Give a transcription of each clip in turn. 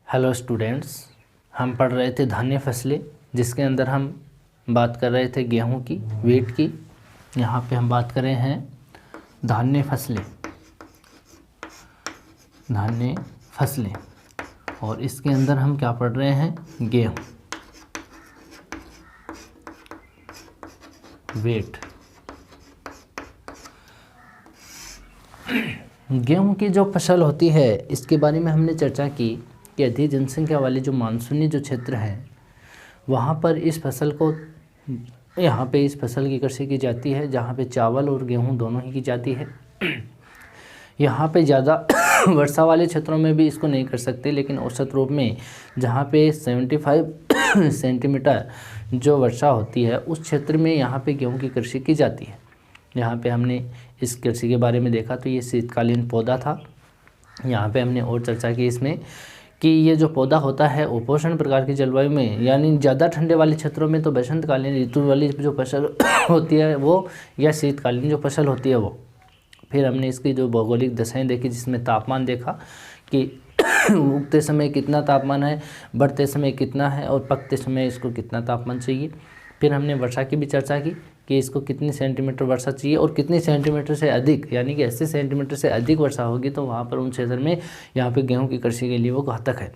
Hello students, हम पढ़ रहे थे धान्य फसलें, जिसके अंदर हम बात कर रहे थे गेहूं की, वीट की। यहाँ पे हम बात कर रहे हैं धान्य फसलें, धान्य फसलें, और इसके अंदर हम क्या पढ़ रहे हैं? गेहूं, वीट। गेहूं की जो फसल होती है, इसके बारे में हमने चर्चा की कि अधिक जनसंख्या वाले जो मानसूनी जो क्षेत्र हैं, वहाँ पर इस फसल को, यहाँ पे इस फसल की कृषि की जाती है, जहाँ पे चावल और गेहूं दोनों ही की जाती है। यहाँ पे ज़्यादा वर्षा वाले क्षेत्रों में भी इसको नहीं कर सकते, लेकिन औसत रूप में जहाँ पे 75 सेंटीमीटर जो वर्षा होती है, उस क्षेत्र में यहाँ पे गेहूं की कृषि की जाती है। यहाँ पे हमने इस कृषि के बारे में देखा तो ये शीतकालीन पौधा था। यहाँ पे हमने और चर्चा की इसमें कि ये जो पौधा होता है उपोष्ण प्रकार की जलवायु में, यानी ज़्यादा ठंडे वाले क्षेत्रों में तो बसंतकालीन ऋतु वाली जो फसल होती है वो, या शीतकालीन जो फसल होती है वो। फिर हमने इसकी जो भौगोलिक दशाएं देखी, जिसमें तापमान देखा कि उगते समय कितना तापमान है, बढ़ते समय कितना है, और पकते समय इसको कितना तापमान चाहिए। फिर हमने वर्षा की भी चर्चा की कि इसको कितनी सेंटीमीटर वर्षा चाहिए, और कितनी सेंटीमीटर से अधिक, यानी कि 80 सेंटीमीटर से अधिक वर्षा होगी तो वहाँ पर उन क्षेत्र में यहाँ पे गेहूं की कृषि के लिए वो घातक है।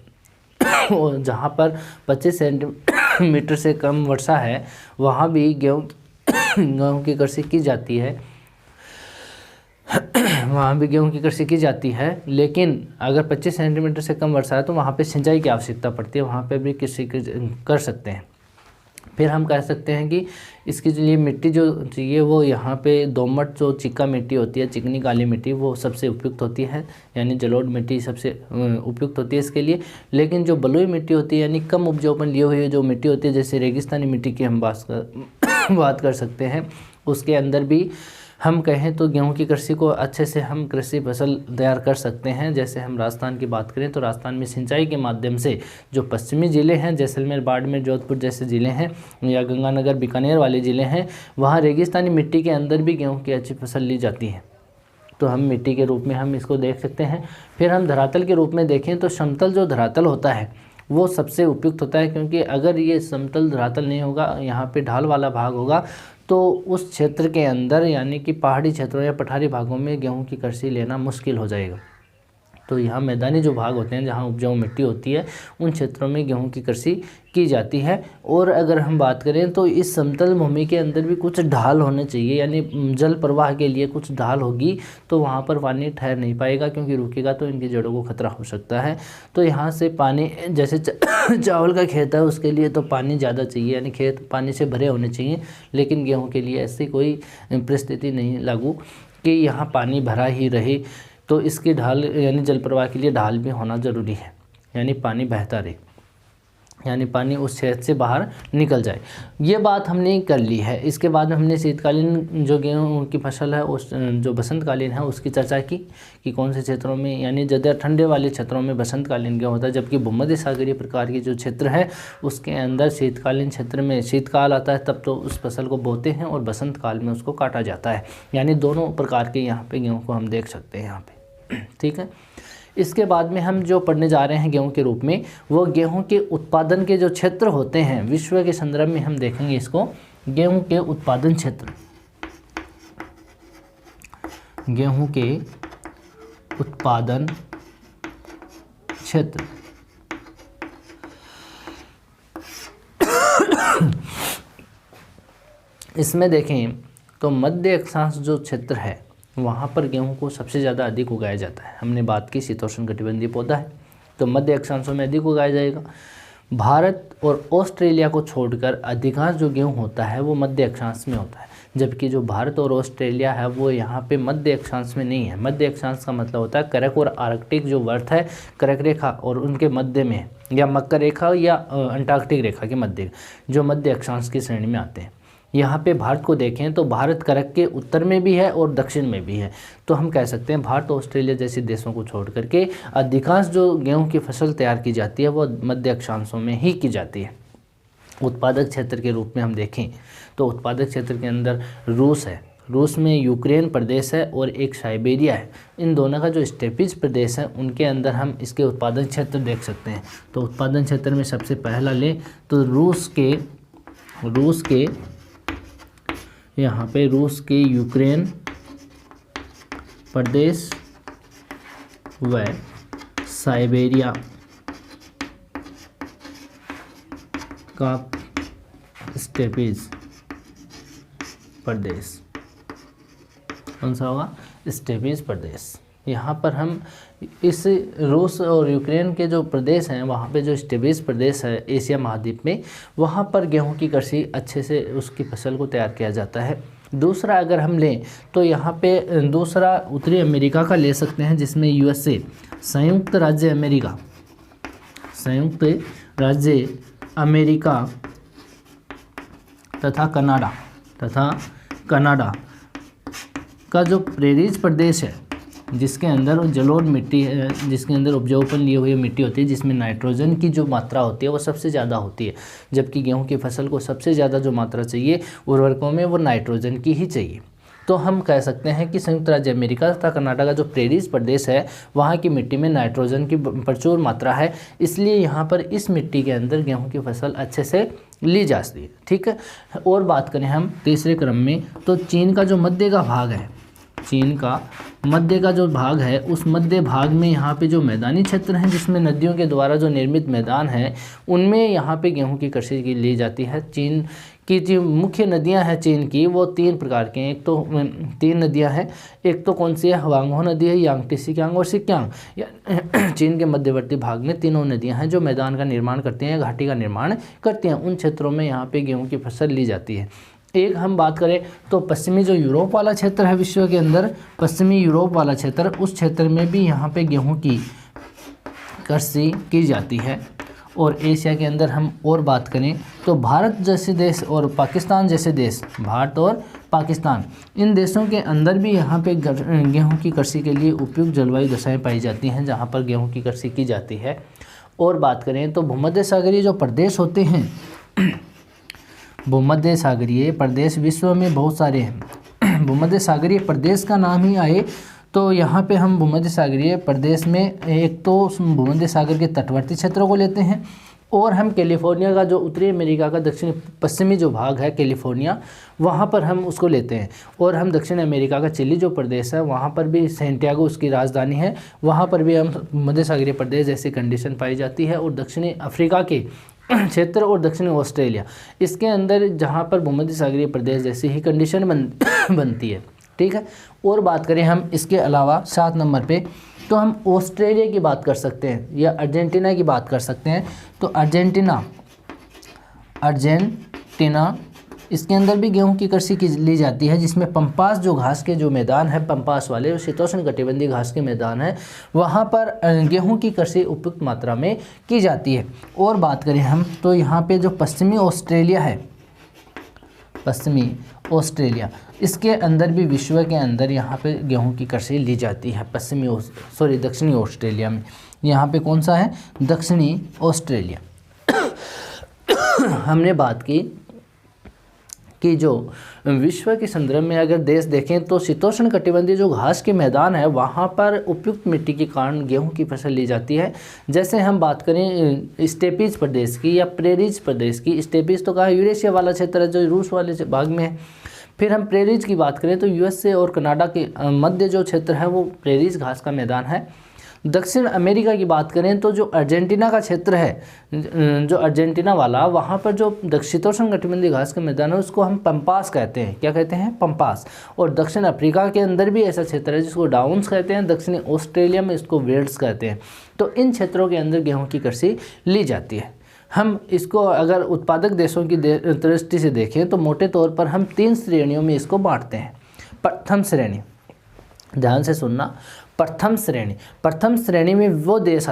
और जहाँ पर 25 सेंटीमीटर से कम वर्षा है, वहाँ भी गेहूं की कृषि की जाती है। वहाँ भी गेहूं की कृषि की जाती है, लेकिन अगर 25 सेंटीमीटर से कम वर्षा है तो वहाँ पे सिंचाई की आवश्यकता पड़ती है, वहाँ पे भी कृषि कर सकते हैं। फिर हम कह सकते हैं कि इसके लिए मिट्टी जो चाहिए वो यहाँ पे दोमट जो चिक्का मिट्टी होती है, चिकनी काली मिट्टी, वो सबसे उपयुक्त होती है, यानी जलोढ़ मिट्टी सबसे उपयुक्त होती है इसके लिए। लेकिन जो बलुई मिट्टी होती है, यानी कम उपजाऊपन लिए हुई जो मिट्टी होती है, जैसे रेगिस्तानी मिट्टी की हम बात कर सकते हैं, उसके अंदर भी हम कहें तो गेहूं की कृषि को अच्छे से हम कृषि फसल तैयार कर सकते हैं। जैसे हम राजस्थान की बात करें तो राजस्थान में सिंचाई के माध्यम से जो पश्चिमी ज़िले हैं, जैसलमेर, बाड़मेर, जोधपुर जैसे ज़िले हैं, या गंगानगर, बीकानेर वाले ज़िले हैं, वहाँ रेगिस्तानी मिट्टी के अंदर भी गेहूँ की अच्छी फसल ली जाती है। तो हम मिट्टी के रूप में हम इसको देख सकते हैं। फिर हम धरातल के रूप में देखें तो समतल जो धरातल होता है वो सबसे उपयुक्त होता है, क्योंकि अगर ये समतल धरातल नहीं होगा, यहाँ पे ढाल वाला भाग होगा, तो उस क्षेत्र के अंदर, यानी कि पहाड़ी क्षेत्रों या पठारी भागों में गेहूं की कृषि लेना मुश्किल हो जाएगा। तो यहाँ मैदानी जो भाग होते हैं, जहाँ उपजाऊ मिट्टी होती है, उन क्षेत्रों में गेहूं की कृषि की जाती है। और अगर हम बात करें तो इस समतल भूमि के अंदर भी कुछ ढाल होने चाहिए, यानी जल प्रवाह के लिए कुछ ढाल होगी, तो वहाँ पर पानी ठहर नहीं पाएगा, क्योंकि रुकेगा तो इनकी जड़ों को खतरा हो सकता है। तो यहाँ से पानी, जैसे चावल का खेत है उसके लिए तो पानी ज़्यादा चाहिए, यानी खेत पानी से भरे होने चाहिए, लेकिन गेहूँ के लिए ऐसी कोई परिस्थिति नहीं लागू कि यहाँ पानी भरा ही रहे। तो इसकी ढाल, यानी जल प्रवाह के लिए ढाल भी होना ज़रूरी है, यानी पानी बहता रहे, यानी पानी उस क्षेत्र से बाहर निकल जाए। ये बात हमने कर ली है। इसके बाद हमने शीतकालीन जो गेहूँ की फसल है, उस जो बसंतकालीन है उसकी चर्चा की कि कौन से क्षेत्रों में, यानी ज़्यादा ठंडे वाले क्षेत्रों में बसंतकालीन गेहूँ होता है, जबकि भूमध्य सागरीय प्रकार की जो क्षेत्र है उसके अंदर शीतकालीन क्षेत्र में शीतकाल आता है, तब तो उस फसल को बोते हैं, और बसंत काल में उसको काटा जाता है। यानी दोनों प्रकार के यहाँ पे गेहूँ को हम देख सकते हैं यहाँ पे। ठीक है। इसके बाद में हम जो पढ़ने जा रहे हैं गेहूं के रूप में, वो गेहूं के उत्पादन के जो क्षेत्र होते हैं विश्व के संदर्भ में हम देखेंगे इसको। गेहूं के उत्पादन क्षेत्र, गेहूं के उत्पादन क्षेत्र, इसमें देखें तो मध्य अक्षांश जो क्षेत्र है वहाँ पर गेहूं को सबसे ज़्यादा अधिक उगाया जाता है। हमने बात की शीतोष्ण कटिबंधीय पौधा है, तो मध्य अक्षांशों में अधिक उगाया जाएगा। भारत और ऑस्ट्रेलिया को छोड़कर अधिकांश जो गेहूं होता है वो मध्य अक्षांश में होता है, जबकि जो भारत और ऑस्ट्रेलिया है वो यहाँ पे मध्य अक्षांश में नहीं है। मध्य अक्षांश का मतलब होता है कर्क और आर्कटिक जो वर्त है, कर्क रेखा और उनके मध्य में, या मकर रेखा या अंटार्कटिक रेखा के मध्य, जो मध्य अक्षांश की श्रेणी में आते हैं। यहाँ पे भारत को देखें तो भारत कर्क के उत्तर में भी है और दक्षिण में भी है। तो हम कह सकते हैं भारत और ऑस्ट्रेलिया जैसे देशों को छोड़ करके अधिकांश जो गेहूं की फसल तैयार की जाती है वो मध्य अक्षांशों में ही की जाती है। उत्पादक क्षेत्र के रूप में हम देखें तो उत्पादक क्षेत्र के अंदर रूस है, रूस में यूक्रेन प्रदेश है और एक साइबेरिया है। इन दोनों का जो स्टेपीज प्रदेश है उनके अंदर हम इसके उत्पादन क्षेत्र देख सकते हैं। तो उत्पादन क्षेत्र में सबसे पहला लें तो रूस के यहाँ पे रूस के यूक्रेन प्रदेश व साइबेरिया का स्टेपीज प्रदेश, कौन सा होगा? स्टेपीज प्रदेश। यहाँ पर हम इस रूस और यूक्रेन के जो प्रदेश हैं वहाँ पे जो स्टेपीज प्रदेश है एशिया महाद्वीप में, वहाँ पर गेहूं की कृषि अच्छे से उसकी फसल को तैयार किया जाता है। दूसरा अगर हम लें तो यहाँ पे दूसरा उत्तरी अमेरिका का ले सकते हैं, जिसमें यूएसए संयुक्त राज्य अमेरिका तथा कनाडा का जो प्रेरीज प्रदेश है, जिसके अंदर जलोढ़ मिट्टी है, जिसके अंदर उपजाऊपन लिए हुई मिट्टी होती है, जिसमें नाइट्रोजन की जो मात्रा होती है वो सबसे ज़्यादा होती है, जबकि गेहूं की फसल को सबसे ज़्यादा जो मात्रा चाहिए उर्वरकों में वो नाइट्रोजन की ही चाहिए। तो हम कह सकते हैं कि संयुक्त राज्य अमेरिका तथा कनाडा का जो प्रेरीज प्रदेश है वहाँ की मिट्टी में नाइट्रोजन की प्रचुर मात्रा है, इसलिए यहाँ पर इस मिट्टी के अंदर गेहूं की फसल अच्छे से ली जा सकती है। ठीक है। और बात करें हम तीसरे क्रम में तो चीन का जो मध्य का भाग है, चीन का मध्य का जो भाग है, उस मध्य भाग में यहाँ पे जो मैदानी क्षेत्र हैं जिसमें नदियों के द्वारा जो निर्मित मैदान है उनमें यहाँ पे गेहूं की कृषि की ली जाती है। चीन की जो मुख्य नदियाँ हैं चीन की वो 3 प्रकार की हैं। एक तो 3 नदियाँ हैं, एक तो कौन सी है? हवांगहो नदी है, यांगटी सिक्यांग और सिक्यांग। चीन के मध्यवर्ती भाग में तीनों नदियाँ हैं जो मैदान का निर्माण करती हैं, घाटी का निर्माण करती हैं। उन क्षेत्रों में यहाँ पे गेहूँ की फसल ली जाती है। एक हम बात करें तो पश्चिमी जो यूरोप वाला क्षेत्र है विश्व के अंदर, पश्चिमी यूरोप वाला क्षेत्र, उस क्षेत्र में भी यहाँ पे गेहूं की कृषि की जाती है। और एशिया के अंदर हम और बात करें तो भारत जैसे देश और पाकिस्तान जैसे देश, भारत और पाकिस्तान, इन देशों के अंदर भी यहाँ पे गेहूं की कृषि के लिए उपयुक्त जलवायु दशाएँ पाई जाती हैं जहाँ पर गेहूँ की कृषि की जाती है। और बात करें तो भूमध्य सागरीय जो प्रदेश होते हैं, भूमध्य सागरीय प्रदेश विश्व में बहुत सारे हैं। भूमध्य सागरीय प्रदेश का नाम ही आए तो यहाँ पे हम भूमध्य सागरीय प्रदेश में एक तो भूमध्य सागर के तटवर्ती क्षेत्रों को लेते हैं, और हम कैलिफोर्निया का जो उत्तरी अमेरिका का दक्षिण पश्चिमी जो भाग है कैलिफोर्निया, वहाँ पर हम उसको लेते हैं। और हम दक्षिण अमेरिका का चिली जो प्रदेश है वहाँ पर भी सेंटियागो उसकी राजधानी है, वहाँ पर भी हम मध्य सागरीय प्रदेश जैसी कंडीशन पाई जाती है। और दक्षिणी अफ्रीका के क्षेत्र और दक्षिणी ऑस्ट्रेलिया, इसके अंदर जहाँ पर भूमध्य सागरीय प्रदेश जैसी ही कंडीशन बनती है। ठीक है। और बात करें हम इसके अलावा 7 नंबर पे तो हम ऑस्ट्रेलिया की बात कर सकते हैं या अर्जेंटीना की बात कर सकते हैं। तो अर्जेंटीना इसके अंदर भी गेहूं की कृषि की ली जाती है, जिसमें पंपास जो घास के जो मैदान है, पंपास वाले शीतोष्ण कटिबंधीय घास के मैदान है, वहाँ पर गेहूं की कृषि उपयुक्त मात्रा में की जाती है। और बात करें हम तो यहाँ पे जो पश्चिमी ऑस्ट्रेलिया है, पश्चिमी ऑस्ट्रेलिया, इसके अंदर भी विश्व के अंदर यहाँ पे गेहूं की कृषि ली जाती है। दक्षिणी ऑस्ट्रेलिया में, यहाँ पे कौन सा है? दक्षिणी ऑस्ट्रेलिया। हमने बात की कि जो विश्व के संदर्भ में अगर देश देखें तो शीतोष्ण कटिबंधीय जो घास के मैदान है वहाँ पर उपयुक्त मिट्टी के कारण गेहूं की फसल ली जाती है। जैसे हम बात करें स्टेपीज प्रदेश की या प्रेरीज प्रदेश की, स्टेपीज तो कहा यूरेशिया वाला क्षेत्र है जो रूस वाले भाग में है। फिर हम प्रेरीज की बात करें तो यूएसए और कनाडा के मध्य जो क्षेत्र है वो प्रेरीज घास का मैदान है। दक्षिण अमेरिका की बात करें तो जो अर्जेंटीना का क्षेत्र है, जो अर्जेंटीना वाला, वहाँ पर जो शीतोष्ण कटिबंधीय घास का मैदान है उसको हम पंपास कहते हैं। क्या कहते हैं? पंपास। और दक्षिण अफ्रीका के अंदर भी ऐसा क्षेत्र है जिसको डाउन्स कहते हैं, दक्षिणी ऑस्ट्रेलिया में इसको वेल्ड्स कहते हैं। तो इन क्षेत्रों के अंदर गेहूँ की कृषि ली जाती है। हम इसको अगर उत्पादक देशों की दृष्टि से देखें तो मोटे तौर पर हम 3 श्रेणियों में इसको बांटते हैं। प्रथम श्रेणी, ध्यान से सुनना, प्रथम श्रेणी में वो देश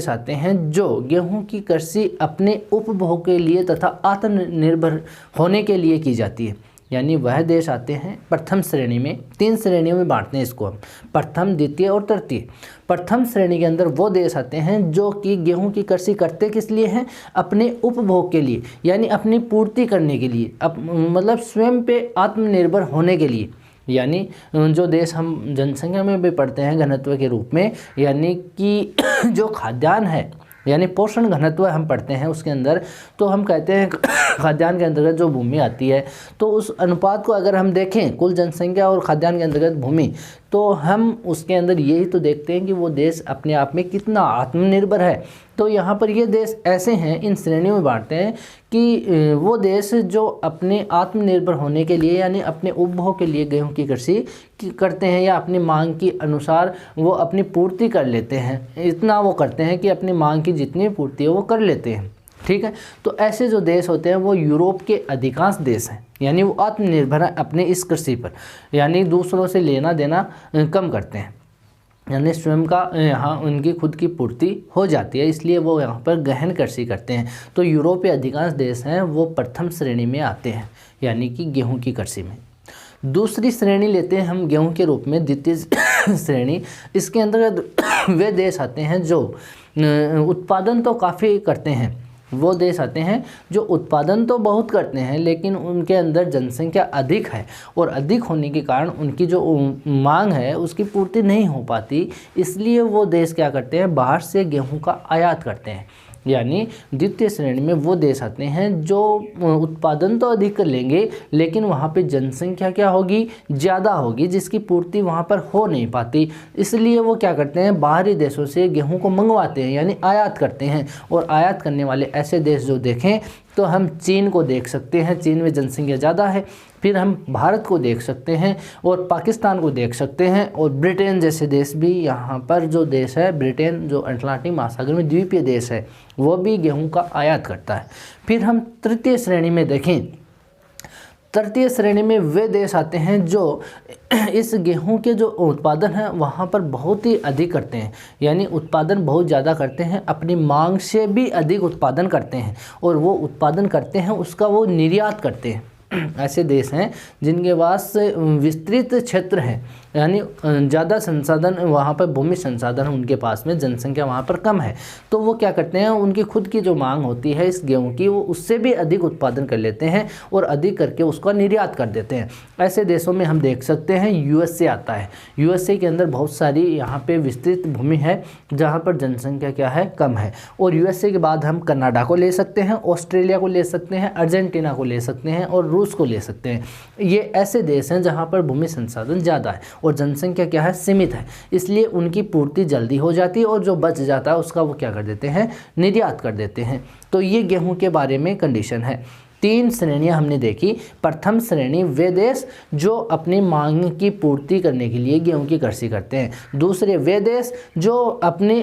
आते हैं जो गेहूं की कृषि अपने उपभोग के लिए तथा आत्मनिर्भर होने के लिए की जाती है। यानी वह देश आते हैं प्रथम श्रेणी में। 3 श्रेणियों में बांटते हैं इसको हम, प्रथम, द्वितीय और तृतीय। प्रथम श्रेणी के अंदर वो देश आते हैं जो कि गेहूं की कृषि करते किस लिए हैं, अपने उपभोग के लिए, यानी अपनी पूर्ति करने के लिए, मतलब स्वयं पे आत्मनिर्भर होने के लिए। यानी जो देश हम जनसंख्या में भी पढ़ते हैं घनत्व के रूप में, यानी कि जो खाद्यान्न है, यानी पोषण घनत्व हम पढ़ते हैं उसके अंदर, तो हम कहते हैं खाद्यान्न के अंतर्गत जो भूमि आती है, तो उस अनुपात को अगर हम देखें कुल जनसंख्या और खाद्यान्न के अंतर्गत भूमि, तो हम उसके अंदर यही तो देखते हैं कि वो देश अपने आप में कितना आत्मनिर्भर है। तो यहाँ पर ये देश ऐसे हैं, इन श्रेणियों में बांटते हैं कि वो देश जो अपने आत्मनिर्भर होने के लिए, यानी अपने उपभोग के लिए गेहूं की कृषि करते हैं, या अपनी मांग के अनुसार वो अपनी पूर्ति कर लेते हैं, इतना वो करते हैं कि अपनी मांग की जितनी पूर्ति है वो कर लेते हैं। ठीक है, तो ऐसे जो देश होते हैं वो यूरोप के अधिकांश देश हैं, यानी वो आत्मनिर्भर है अपने इस कृषि पर, यानी दूसरों से लेना देना कम करते हैं, यानी स्वयं का यहाँ उनकी खुद की पूर्ति हो जाती है, इसलिए वो यहाँ पर गहन कृषि करते हैं। तो यूरोप के अधिकांश देश हैं वो प्रथम श्रेणी में आते हैं, यानी कि गेहूं की कृषि में। दूसरी श्रेणी लेते हैं हम गेहूं के रूप में, द्वितीय श्रेणी। इसके अंतर्गत वे देश आते हैं जो उत्पादन तो काफ़ी करते हैं, वो देश आते हैं जो उत्पादन तो बहुत करते हैं लेकिन उनके अंदर जनसंख्या अधिक है, और अधिक होने के कारण उनकी जो मांग है उसकी पूर्ति नहीं हो पाती, इसलिए वो देश क्या करते हैं, बाहर से गेहूं का आयात करते हैं। यानी द्वितीय श्रेणी में वो देश आते हैं जो उत्पादन तो अधिक कर लेंगे लेकिन वहाँ पे जनसंख्या क्या होगी, ज़्यादा होगी, जिसकी पूर्ति वहाँ पर हो नहीं पाती, इसलिए वो क्या करते हैं, बाहरी देशों से गेहूं को मंगवाते हैं, यानी आयात करते हैं। और आयात करने वाले ऐसे देश जो देखें तो हम चीन को देख सकते हैं, चीन में जनसंख्या ज़्यादा है, फिर हम भारत को देख सकते हैं और पाकिस्तान को देख सकते हैं, और ब्रिटेन जैसे देश भी यहाँ पर जो देश है, ब्रिटेन जो अटलांटिक महासागर में द्वीपीय देश है, वो भी गेहूं का आयात करता है। फिर हम तृतीय श्रेणी में देखें, तृतीय श्रेणी में वे देश आते हैं जो इस गेहूं के जो उत्पादन है वहाँ पर बहुत ही अधिक करते हैं, यानी उत्पादन बहुत ज़्यादा करते हैं, अपनी मांग से भी अधिक उत्पादन करते हैं, और वो उत्पादन करते हैं उसका वो निर्यात करते हैं। ऐसे देश हैं जिनके पास विस्तृत क्षेत्र है, यानी ज़्यादा संसाधन वहाँ पर, भूमि संसाधन उनके पास में, जनसंख्या वहाँ पर कम है, तो वो क्या करते हैं, उनकी खुद की जो मांग होती है इस गेहूं की, वो उससे भी अधिक उत्पादन कर लेते हैं और अधिक करके उसका निर्यात कर देते हैं। ऐसे देशों में हम देख सकते हैं यूएसए आता है। यूएसए के अंदर बहुत सारी यहाँ पे विस्तृत भूमि है जहाँ पर जनसंख्या क्या है, कम है। और यूएसए के बाद हम कनाडा को ले सकते हैं, ऑस्ट्रेलिया को ले सकते हैं, अर्जेंटीना को ले सकते हैं और रूस को ले सकते हैं। ये ऐसे देश हैं जहाँ पर भूमि संसाधन ज़्यादा है और जनसंख्या क्या है, सीमित है, इसलिए उनकी पूर्ति जल्दी हो जाती है और जो बच जाता है उसका वो क्या कर देते हैं, निर्यात कर देते हैं। तो ये गेहूं के बारे में कंडीशन है। 3 श्रेणियां हमने देखी। प्रथम श्रेणी वे देश जो अपनी मांग की पूर्ति करने के लिए गेहूं की कृषि करते हैं। दूसरे वे देश जो अपनी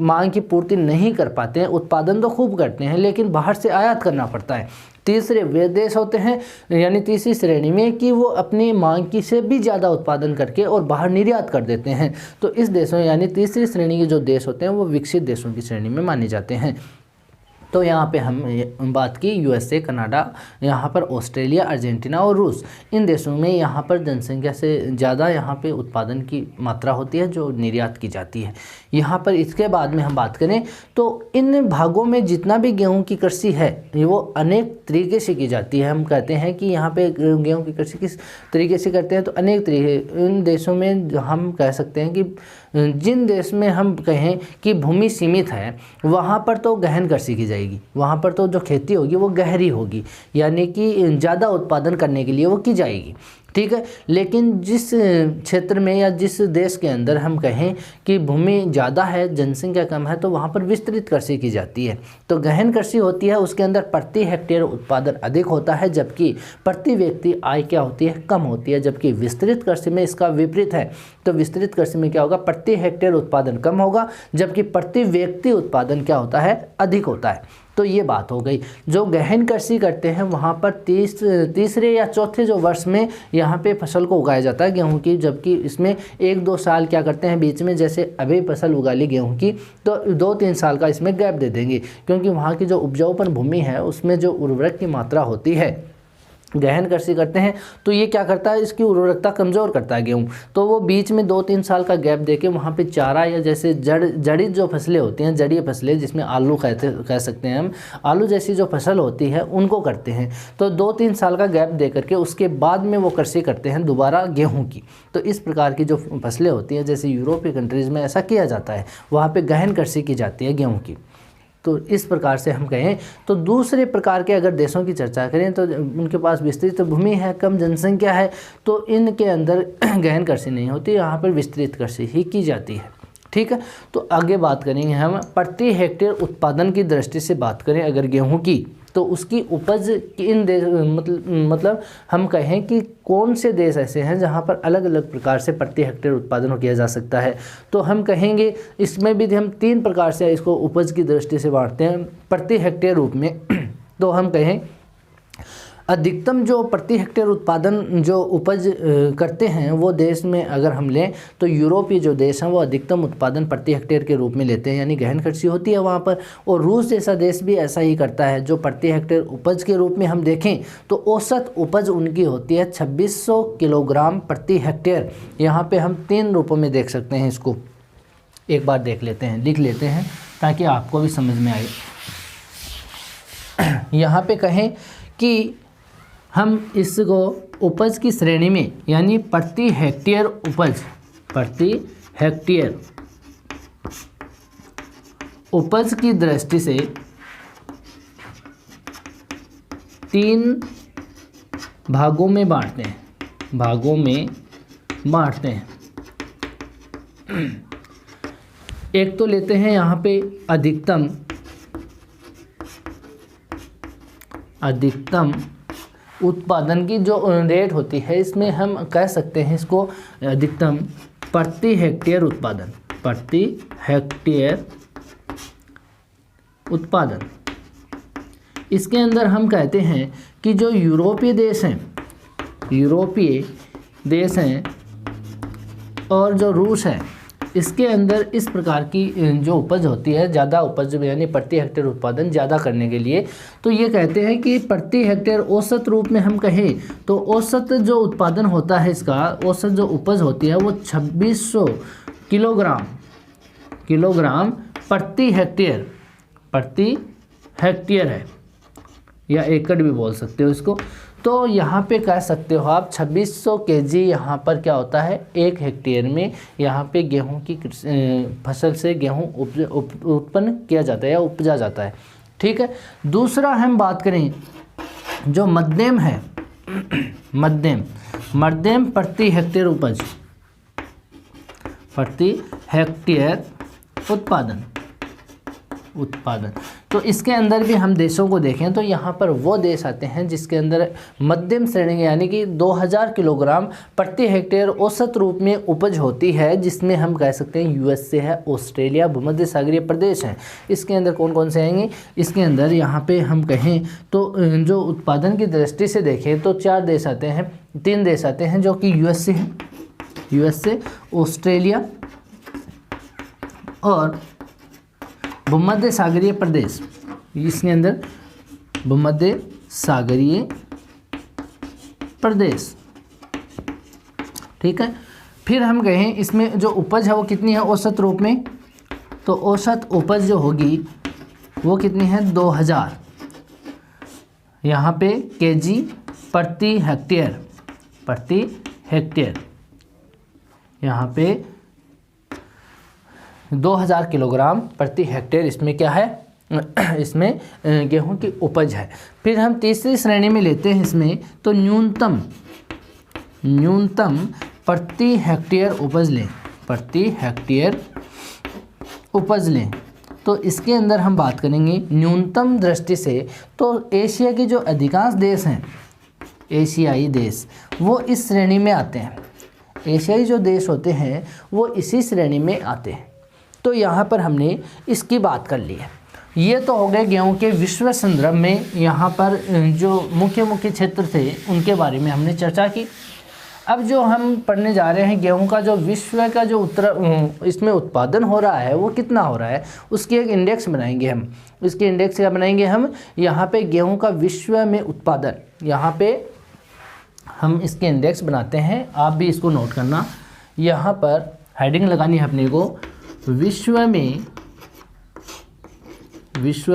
मांग की पूर्ति नहीं कर पाते हैं, उत्पादन तो खूब करते हैं लेकिन बाहर से आयात करना पड़ता है। तीसरे वे देश होते हैं, यानी तीसरी श्रेणी में, कि वो अपनी मांग की से भी ज़्यादा उत्पादन करके और बाहर निर्यात कर देते हैं। तो इस देशों, यानी तीसरी श्रेणी के जो देश होते हैं वो विकसित देशों की श्रेणी में माने जाते हैं। तो यहाँ पे हम बात की यूएसए, कनाडा, यहाँ पर ऑस्ट्रेलिया, अर्जेंटीना और रूस। इन देशों में यहाँ पर जनसंख्या से ज़्यादा यहाँ पे उत्पादन की मात्रा होती है जो निर्यात की जाती है। यहाँ पर इसके बाद में हम बात करें तो इन भागों में जितना भी गेहूं की कृषि है वो अनेक तरीके से की जाती है। हम कहते हैं कि यहाँ पे गेहूं की कृषि किस तरीके से करते हैं, तो अनेक तरीके। इन देशों में हम कह सकते हैं कि जिन देश में हम कहें कि भूमि सीमित है वहाँ पर तो गहन कृषि की जाएगी, वहाँ पर तो जो खेती होगी वो गहरी होगी, यानी कि ज़्यादा उत्पादन करने के लिए वो की जाएगी। ठीक है, लेकिन जिस क्षेत्र में या जिस देश के अंदर हम कहें कि भूमि ज़्यादा है, जनसंख्या कम है, तो वहाँ पर विस्तृत कृषि की जाती है। तो गहन कृषि होती है, उसके अंदर प्रति हेक्टेयर उत्पादन अधिक होता है जबकि प्रति व्यक्ति आय क्या होती है, कम होती है। जबकि विस्तृत कृषि में इसका विपरीत है। तो विस्तृत कृषि में क्या होगा, प्रति हेक्टेयर उत्पादन कम होगा जबकि प्रति व्यक्ति उत्पादन क्या होता है, अधिक होता है। तो ये बात हो गई। जो गहन कृषि करते हैं वहाँ पर तीसरे या चौथे जो वर्ष में यहाँ पे फसल को उगाया जाता है गेहूं की, जबकि इसमें 1-2 साल क्या करते हैं बीच में, जैसे अभी फसल उगा ली गेहूं की तो 2-3 साल का इसमें गैप दे देंगे, क्योंकि वहाँ की जो उपजाऊपन भूमि है उसमें जो उर्वरक की मात्रा होती है गहन कृषि करते हैं तो ये क्या करता है, इसकी उर्वरकता कमज़ोर करता है गेहूँ। तो वो बीच में 2-3 साल का गैप देके वहाँ पे चारा या जैसे जड़ी जो फसलें होती हैं, जड़ीय फसलें जिसमें आलू कह सकते हैं हम, आलू जैसी जो फसल होती है उनको करते हैं। तो 2-3 साल का गैप दे करके उसके बाद में वो कृषि करते हैं दोबारा गेहूँ की। तो इस प्रकार की जो फसलें होती हैं, जैसे यूरोपीय कंट्रीज़ में ऐसा किया जाता है, वहाँ पर गहन कृषि की जाती है गेहूँ की। तो इस प्रकार से हम कहें तो दूसरे प्रकार के अगर देशों की चर्चा करें तो उनके पास विस्तृत भूमि है, कम जनसंख्या है, तो इनके अंदर गहन कृषि नहीं होती, यहाँ पर विस्तृत कृषि ही की जाती है। ठीक है, तो आगे बात करेंगे हम प्रति हेक्टेयर उत्पादन की दृष्टि से बात करें अगर गेहूं की, तो उसकी उपज इन देश मतलब हम कहें कि कौन से देश ऐसे हैं जहां पर अलग अलग प्रकार से प्रति हेक्टेयर उत्पादन किया जा सकता है। तो हम कहेंगे इसमें भी हम 3 प्रकार से इसको उपज की दृष्टि से बांटते हैं प्रति हेक्टेयर रूप में। तो हम कहें अधिकतम जो प्रति हेक्टेयर उत्पादन जो उपज करते हैं वो देश में अगर हम लें तो यूरोपीय जो देश हैं वो अधिकतम उत्पादन प्रति हेक्टेयर के रूप में लेते हैं, यानी गहन कृषि होती है वहाँ पर। और रूस जैसा देश भी ऐसा ही करता है, जो प्रति हेक्टेयर उपज के रूप में हम देखें तो औसत उपज उनकी होती है 2600 किलोग्राम प्रति हेक्टेयर। यहाँ पर हम 3 रूपों में देख सकते हैं, इसको एक बार देख लेते हैं, लिख लेते हैं ताकि आपको भी समझ में आए। यहाँ पे कहें कि हम इसको उपज की श्रेणी में, यानी प्रति हेक्टेयर उपज, प्रति हेक्टेयर उपज की दृष्टि से 3 भागों में बांटते हैं, एक तो लेते हैं यहाँ पे अधिकतम उत्पादन की जो रेट होती है, इसमें हम कह सकते हैं इसको अधिकतम प्रति हेक्टेयर उत्पादन। इसके अंदर हम कहते हैं कि जो यूरोपीय देश हैं और जो रूस है, इसके अंदर इस प्रकार की जो उपज होती है, ज़्यादा उपज यानी प्रति हेक्टेयर उत्पादन ज़्यादा करने के लिए, तो ये कहते हैं कि प्रति हेक्टेयर औसत रूप में हम कहें तो औसत जो उत्पादन होता है, इसका औसत जो उपज होती है वो 2600 किलोग्राम प्रति हेक्टेयर है, या एकड़ भी बोल सकते हो इसको। तो यहाँ पे कह सकते हो आप 2600 केजी यहाँ पर क्या होता है, 1 हेक्टेयर में यहाँ पे गेहूँ की फसल से गेहूँ उत्पन्न किया जाता है या उपजा जाता है। ठीक है, दूसरा हम बात करें जो मध्यम है, मध्यम प्रति हेक्टेयर उपज, प्रति हेक्टेयर उत्पादन। तो इसके अंदर भी हम देशों को देखें तो यहाँ पर वो देश आते हैं जिसके अंदर मध्यम श्रेणी यानी कि 2000 किलोग्राम प्रति हेक्टेयर औसत रूप में उपज होती है, जिसमें हम कह सकते हैं यूएसए है, ऑस्ट्रेलिया, भूमध्य सागरीय प्रदेश हैं। इसके अंदर कौन कौन से आएंगे, इसके अंदर यहाँ पे हम कहें तो जो उत्पादन की दृष्टि से देखें तो 4 देश आते हैं, 3 देश आते हैं जो कि यूएसए है, ऑस्ट्रेलिया और भूमध्य सागरीय प्रदेश। इसके अंदर भूमध्य सागरीय प्रदेश। ठीक है, फिर हम कहें इसमें जो उपज है वो कितनी है औसत रूप में, तो औसत उपज जो होगी वो कितनी है 2000 यहाँ पे केजी प्रति हेक्टेयर, यहाँ पे 2000 किलोग्राम प्रति हेक्टेयर प्रति क्या है, इसमें गेहूं की उपज है। फिर हम तीसरी श्रेणी में लेते हैं इसमें तो न्यूनतम प्रति हेक्टेयर उपज लें, तो इसके अंदर हम बात करेंगे न्यूनतम दृष्टि से तो एशिया के जो अधिकांश देश हैं, एशियाई देश, वो इस श्रेणी में आते हैं। एशियाई जो देश होते हैं वो इसी श्रेणी में आते हैं। तो यहाँ पर हमने इसकी बात कर ली है। ये तो हो गए गेहूं के विश्व संदर्भ में, यहाँ पर जो मुख्य क्षेत्र थे उनके बारे में हमने चर्चा की। अब जो हम पढ़ने जा रहे हैं गेहूं का जो विश्व का जो इसमें उत्पादन हो रहा है वो कितना हो रहा है, उसकी एक इंडेक्स बनाएंगे हम। इसके इंडेक्स क्या बनाएंगे हम, यहाँ पे गेहूं का विश्व में उत्पादन, यहाँ पे हम इसके इंडेक्स बनाते हैं, आप भी इसको नोट करना। यहाँ पर हेडिंग लगानी है अपने को, विश्व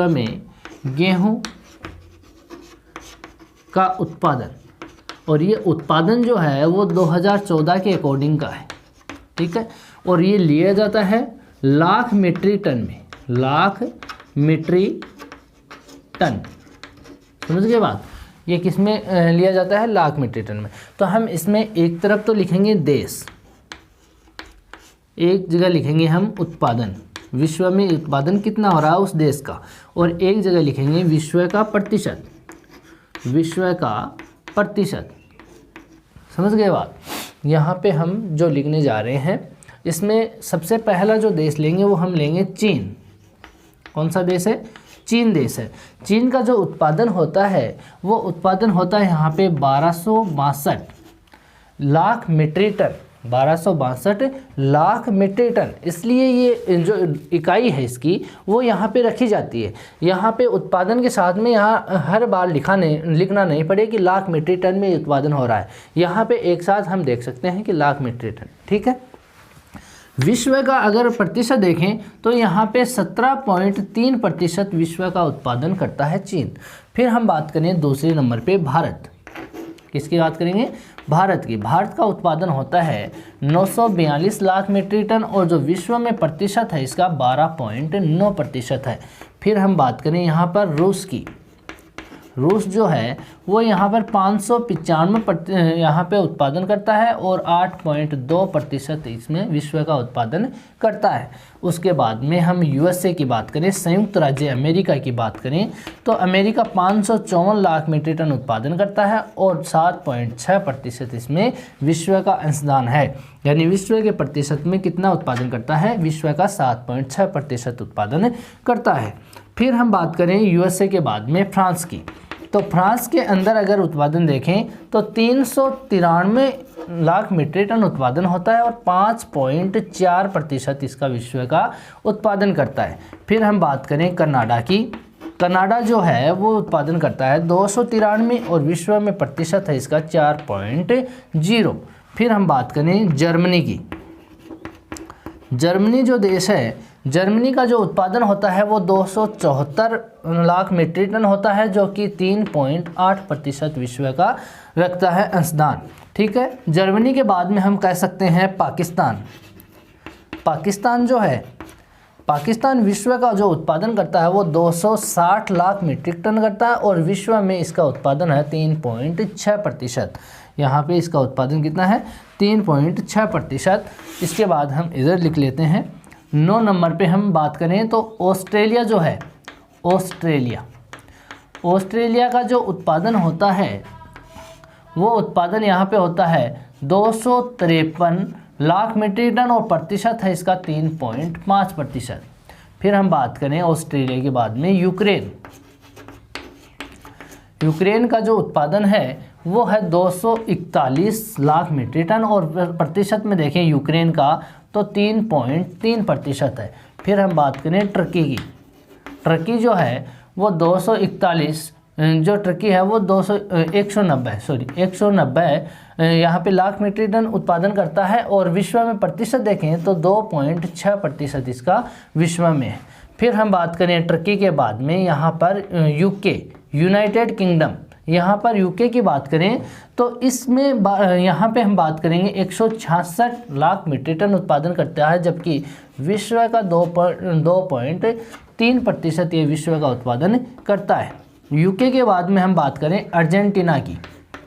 में गेहूं का उत्पादन, और ये उत्पादन जो है वो 2014 के अकॉर्डिंग का है, ठीक है। और ये लिया जाता है लाख मीट्रिक टन में, लाख मीट्रिक टन, समझ गए बात। ये किस में लिया जाता है? लाख मीट्रिक टन में। तो हम इसमें एक तरफ तो लिखेंगे देश, एक जगह लिखेंगे हम उत्पादन, विश्व में उत्पादन कितना हो रहा है उस देश का, और एक जगह लिखेंगे विश्व का प्रतिशत, विश्व का प्रतिशत, समझ गए बात। यहाँ पे हम जो लिखने जा रहे हैं, इसमें सबसे पहला जो देश लेंगे वो हम लेंगे चीन। कौन सा देश है? चीन देश है। चीन का जो उत्पादन होता है वो उत्पादन होता है यहाँ पे 1262 lakh metric ton, 1262 lakh metric ton. इसलिए ये जो इकाई है इसकी वो यहाँ पे रखी जाती है। यहाँ पे उत्पादन के साथ में यहाँ हर बार लिखना नहीं पड़े कि लाख मीट्रिक टन में उत्पादन हो रहा है, यहाँ पे एक साथ हम देख सकते हैं कि लाख मीट्रिक टन, ठीक है। विश्व का अगर प्रतिशत देखें तो यहाँ पे 17.3% विश्व का उत्पादन करता है चीन। फिर हम बात करें दूसरे नंबर पे भारत। किसकी बात करेंगे? भारत की। भारत का उत्पादन होता है 942 लाख मीट्रिक टन, और जो विश्व में प्रतिशत है इसका 12.9% है। फिर हम बात करें यहाँ पर रूस की। रूस जो है वो यहाँ पर 595 यहाँ पे उत्पादन करता है, और 8.2% इसमें विश्व का उत्पादन करता है। उसके बाद में हम यूएसए की बात करें, संयुक्त राज्य अमेरिका की बात करें, तो अमेरिका 554 लाख मीट्रिक टन उत्पादन करता है, और 7.6% इसमें विश्व का अंशदान है। यानी विश्व के प्रतिशत में कितना उत्पादन करता है? विश्व का 7.6% उत्पादन करता है। फिर हम बात करें यूएसए के बाद में फ्रांस की, तो फ्रांस के अंदर अगर उत्पादन देखें तो 393 लाख मीट्रिक टन उत्पादन होता है, और 5.4% इसका विश्व का उत्पादन करता है। फिर हम बात करें कनाडा की। कनाडा जो है वो उत्पादन करता है 293, और विश्व में प्रतिशत है इसका 4.0। फिर हम बात करें जर्मनी की। जर्मनी जो देश है, जर्मनी का जो उत्पादन होता है वो 274 लाख मीट्रिक टन होता है, जो कि 3.8% विश्व का रखता है अंशदान, ठीक है। जर्मनी के बाद में हम कह सकते हैं पाकिस्तान। पाकिस्तान जो है, पाकिस्तान विश्व का जो उत्पादन करता है वो 260 लाख मीट्रिक टन करता है, और विश्व में इसका उत्पादन है 3.6%। यहाँ पे इसका उत्पादन कितना है? 3.6%। इसके बाद हम इधर लिख लेते हैं 9 नंबर पे हम बात करें तो ऑस्ट्रेलिया जो है, ऑस्ट्रेलिया का जो उत्पादन होता है वो उत्पादन यहाँ पे होता है 253 लाख मीट्रिक टन, और प्रतिशत है इसका 3.5%। फिर हम बात करें ऑस्ट्रेलिया के बाद में यूक्रेन। यूक्रेन का जो उत्पादन है वो है 241 लाख मीट्रिक टन, और प्रतिशत में देखें यूक्रेन का तो 3.3% है। फिर हम बात करें टर्की की। टर्की जो है वो 241, जो टर्की है वो 190 यहाँ पे लाख मीट्रिक टन उत्पादन करता है, और विश्व में प्रतिशत देखें तो 2.6% इसका विश्व में है। फिर हम बात करें टर्की के बाद में यहाँ पर यूके, यूनाइटेड किंगडम। यहाँ पर यूके की बात करें तो इसमें यहाँ पे हम बात करेंगे 166 लाख मीट्रिक टन उत्पादन करता है, जबकि विश्व का 2.3% ये विश्व का उत्पादन करता है। यूके के बाद में हम बात करें अर्जेंटीना की।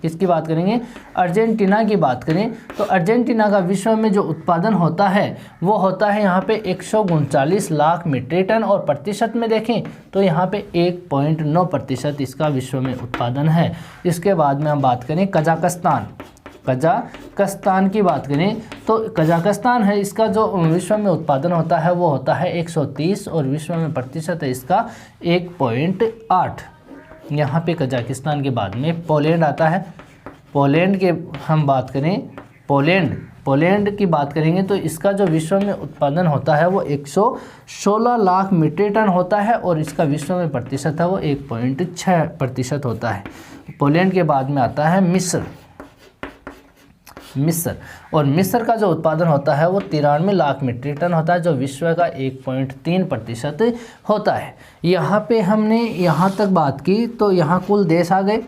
किसकी बात करेंगे? अर्जेंटीना की बात करें तो अर्जेंटीना का विश्व में जो उत्पादन होता है वो होता है यहाँ पे 139 लाख मीट्रिक टन, और प्रतिशत में देखें तो यहाँ पे 1.9% इसका विश्व में उत्पादन है। इसके बाद में हम बात करें कजाकिस्तान। कजाकिस्तान की बात करें तो कजाकिस्तान है, इसका जो विश्व में उत्पादन होता है वो होता है 130, और विश्व में प्रतिशत है इसका 1.8। यहाँ पे कजाकिस्तान के बाद में पोलैंड आता है। पोलैंड के हम बात करें, पोलैंड की बात करेंगे तो इसका जो विश्व में उत्पादन होता है वो 116 लाख मीट्रिक टन होता है, और इसका विश्व में प्रतिशत है वो 1.6% होता है। पोलैंड के बाद में आता है मिस्र। मिस्र, और मिस्र का जो उत्पादन होता है वो 93 लाख मीट्रिक टन होता है, जो विश्व का 1.3% होता है। यहाँ पे हमने यहाँ तक बात की तो यहाँ कुल देश आ गए,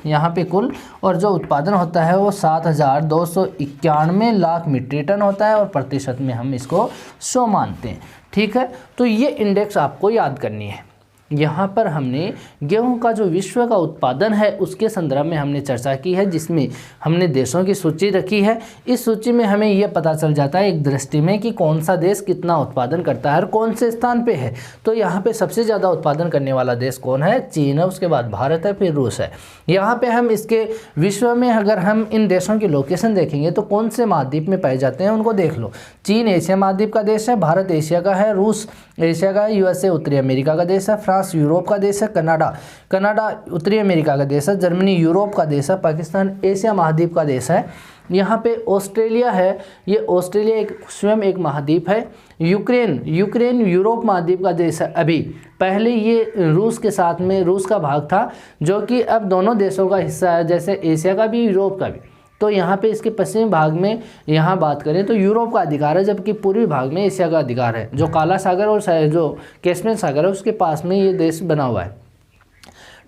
यहाँ पे कुल, और जो उत्पादन होता है वो 7,291 लाख मीट्रिक टन होता है, और प्रतिशत में हम इसको 100 मानते हैं। ठीक है, तो ये इंडेक्स आपको याद करनी है। यहाँ पर हमने गेहूं का जो विश्व का उत्पादन है उसके संदर्भ में हमने चर्चा की है, जिसमें हमने देशों की सूची रखी है। इस सूची में हमें यह पता चल जाता है एक दृष्टि में कि कौन सा देश कितना उत्पादन करता है और कौन से स्थान पे है। तो यहाँ पे सबसे ज़्यादा उत्पादन करने वाला देश कौन है? चीन है, उसके बाद भारत है, फिर रूस है। यहाँ पर हम इसके विश्व में अगर हम इन देशों की लोकेशन देखेंगे तो कौन से महाद्वीप में पाए जाते हैं उनको देख लो। चीन एशिया महाद्वीप का देश है, भारत एशिया का है, रूस एशिया का है, यूएसए उत्तरी अमेरिका का देश है, फ्रांस यूरोप का देश है, कनाडा उत्तरी अमेरिका का देश है, जर्मनी यूरोप का देश है, पाकिस्तान एशिया महाद्वीप का देश है। यहाँ पे ऑस्ट्रेलिया है, ये ऑस्ट्रेलिया एक स्वयं एक महाद्वीप है। यूक्रेन यूरोप महाद्वीप का देश है। अभी पहले ये रूस के साथ में रूस का भाग था, जो कि अब दोनों देशों का हिस्सा है, जैसे एशिया का भी यूरोप का भी। तो यहाँ पे इसके पश्चिमी भाग में यहाँ बात करें तो यूरोप का अधिकार है, जबकि पूर्वी भाग में एशिया का अधिकार है। जो काला सागर और जो कैस्पियन सागर है उसके पास में ये देश बना हुआ है।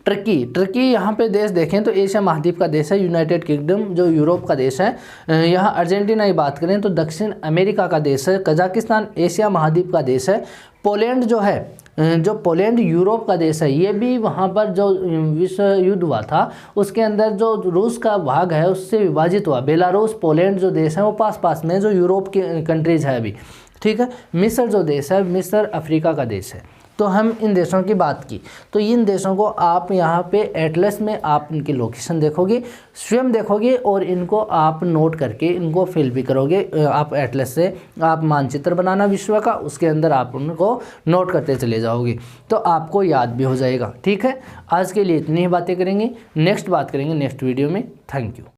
टर्की यहाँ पे देश देखें तो एशिया महाद्वीप का देश है। यूनाइटेड किंगडम जो यूरोप का देश है। यहाँ अर्जेंटीना की बात करें तो दक्षिण अमेरिका का देश है। कजाकिस्तान एशिया महाद्वीप का देश है। पोलैंड जो है, जो पोलैंड यूरोप का देश है, ये भी वहाँ पर जो विश्व युद्ध हुआ था उसके अंदर जो रूस का भाग है उससे विभाजित हुआ। बेलारूस पोलैंड जो देश है वो पास में जो यूरोप की कंट्रीज है अभी। ठीक है, मिस्र जो देश है, मिस्र अफ्रीका का देश है। तो हम इन देशों की बात की, तो इन देशों को आप यहाँ पे एटलस में आप इनकी लोकेशन देखोगे, स्वयं देखोगे, और इनको आप नोट करके इनको फिल भी करोगे। आप एटलस से आप मानचित्र बनाना विश्व का, उसके अंदर आप उनको नोट करते चले जाओगे तो आपको याद भी हो जाएगा। ठीक है, आज के लिए इतनी ही बातें करेंगे, नेक्स्ट बात करेंगे नेक्स्ट वीडियो में। Thank you.